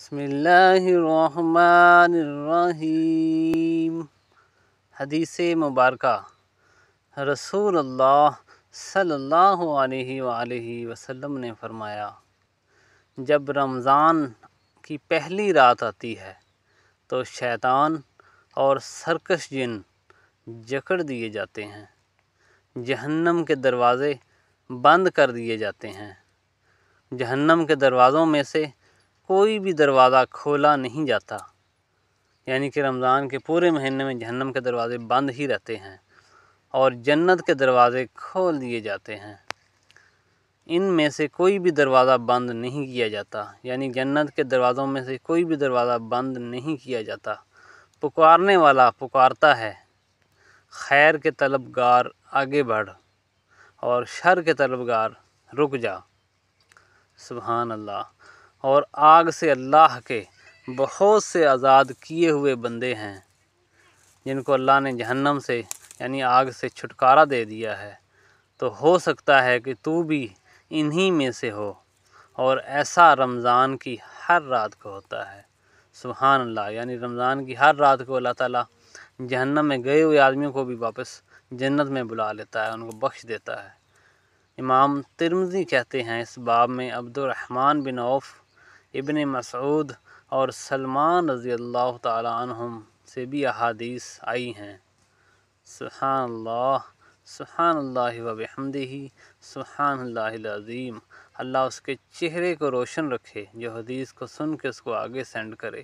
بسم اللہ الرحمن الرحیم۔ حدیث مبارکہ رسول اللہ صلی اللہ علیہ وآلہ وسلم نے فرمایا، جب رمضان کی پہلی رات آتی ہے تو شیطان اور سرکش جن جکڑ دیے جاتے ہیں، جہنم کے دروازے بند کر دیے جاتے ہیں۔ جہنم کے دروازوں میں سے کوئی بھی دروازہ کھولا نہیں جاتا، یعنی کہ رمضان کے پورے مہینے میں جہنم کے دروازے بند ہی رہتے ہیں اور جنت کے دروازے کھول دیے جاتے ہیں۔ ان میں سے کوئی بھی دروازہ بند نہیں کیا جاتا، یعنی جنت کے دروازوں میں سے کوئی بھی دروازہ بند نہیں کیا جاتا۔ پکارنے والا پکارتا ہے، خیر کے طلبگار آگے بڑھ اور شر کے طلبگار رک جا۔ سبحان اللہ۔ اور آگ سے اللہ کے بہت سے آزاد کیے ہوئے بندے ہیں جن کو اللہ نے جہنم سے یعنی آگ سے چھٹکارا دے دیا ہے، تو ہو سکتا ہے کہ تو بھی انہی میں سے ہو، اور ایسا رمضان کی ہر رات کو ہوتا ہے۔ سبحان اللہ۔ یعنی رمضان کی ہر رات کو اللہ تعالیٰ جہنم میں گئے ہوئے آدمیوں کو بھی واپس جنت میں بلا لیتا ہے، ان کو بخش دیتا ہے۔ امام ترمذی کہتے ہیں، اس باب میں عبد الرحمن بن عوف، ابن مسعود اور سلمان رضی اللہ تعالی عنہم سے بھی احادیث آئی ہیں۔ سبحان اللہ، سبحان اللہ و بحمدہ، سبحان اللہ العظیم۔ اللہ اس کے چہرے کو روشن رکھے جو حدیث کو سن کے اس کو آگے سینڈ کرے۔